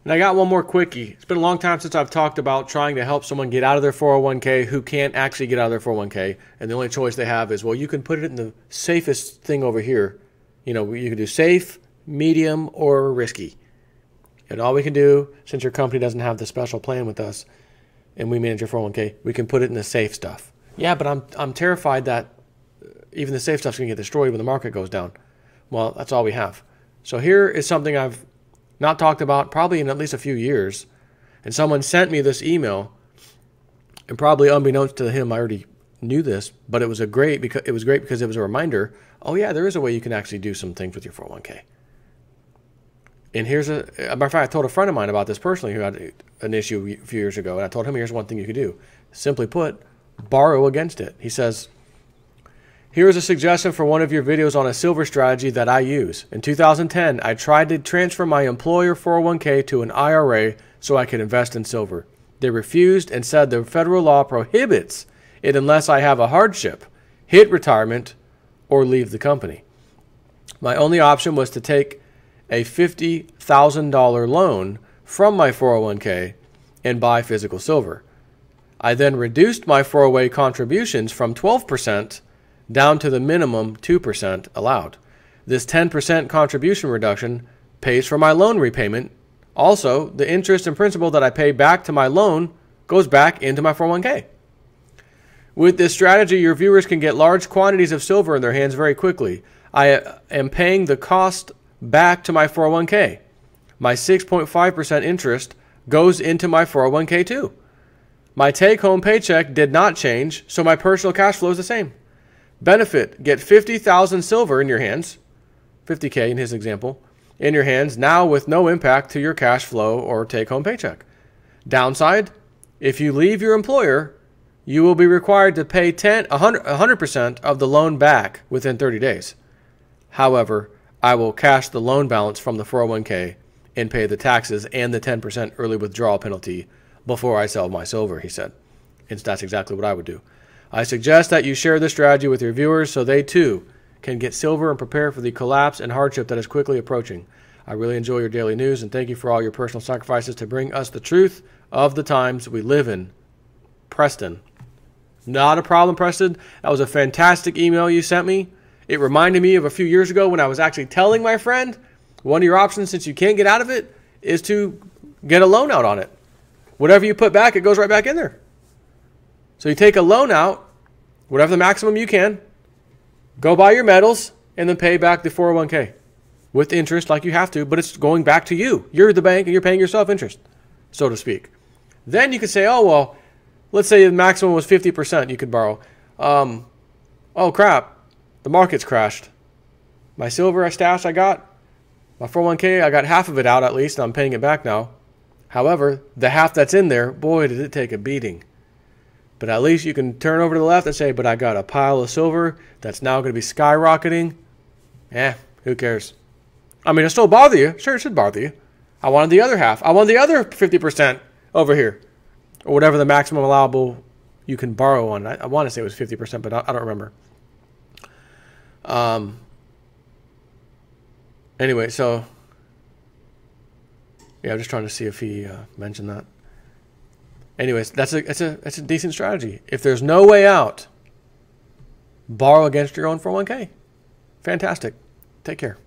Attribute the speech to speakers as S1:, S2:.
S1: And I got one more quickie. It's been a long time since I've talked about trying to help someone get out of their 401k who can't actually get out of their 401k. And the only choice they have is, well, you can put it in the safest thing over here. You know, you can do safe, medium, or risky. And all we can do, since your company doesn't have the special plan with us and we manage your 401k, we can put it in the safe stuff. Yeah, but I'm terrified that even the safe stuff's going to get destroyed when the market goes down. Well, that's all we have. So here is something I've not talked about probably in at least a few years. And someone sent me this email, and probably unbeknownst to him, I already knew this, but it was great because it was a reminder. Oh yeah, there is a way you can actually do some things with your 401k. And here's a matter of fact, I told a friend of mine about this personally who had an issue a few years ago, and I told him, here's one thing you could do. Simply put, borrow against it. He says, here is a suggestion for one of your videos on a silver strategy that I use. In 2010, I tried to transfer my employer 401k to an IRA so I could invest in silver. They refused and said the federal law prohibits it unless I have a hardship, hit retirement, or leave the company. My only option was to take a $50,000 loan from my 401k and buy physical silver. I then reduced my 401k contributions from 12% down to the minimum 2% allowed. This 10% contribution reduction pays for my loan repayment. Also, the interest and principal that I pay back to my loan goes back into my 401k. With this strategy, your viewers can get large quantities of silver in their hands very quickly. I am paying the cost back to my 401k. My 6.5% interest goes into my 401k too. My take-home paycheck did not change, so my personal cash flow is the same. Benefit, get 50,000 silver in your hands, 50K in his example, in your hands now with no impact to your cash flow or take-home paycheck. Downside, if you leave your employer, you will be required to pay 100% of the loan back within 30 days. However, I will cash the loan balance from the 401k and pay the taxes and the 10% early withdrawal penalty before I sell my silver, he said. And that's exactly what I would do. I suggest that you share this strategy with your viewers so they too can get silver and prepare for the collapse and hardship that is quickly approaching. I really enjoy your daily news and thank you for all your personal sacrifices to bring us the truth of the times we live in. Preston. Not a problem, Preston. That was a fantastic email you sent me. It reminded me of a few years ago when I was actually telling my friend, one of your options since you can't get out of it is to get a loan out on it. Whatever you put back, it goes right back in there. So you take a loan out, whatever the maximum you can, go buy your metals, and then pay back the 401k with interest like you have to, but it's going back to you. You're the bank and you're paying yourself interest, so to speak. Then you could say, oh, well, let's say the maximum was 50% you could borrow. Oh, crap, the market's crashed. My silver I got, my 401k, I got half of it out at least, and I'm paying it back now. However, the half that's in there, boy, did it take a beating. But at least you can turn over to the left and say, but I got a pile of silver that's now going to be skyrocketing. Who cares? I mean, it'll still bother you. Sure, it should bother you. I wanted the other half. I want the other 50% over here. Or whatever the maximum allowable you can borrow on. I want to say it was 50%, but I don't remember. Anyway, so yeah, I'm just trying to see if he mentioned that. Anyways, that's a decent strategy. If there's no way out, borrow against your own 401k. Fantastic. Take care.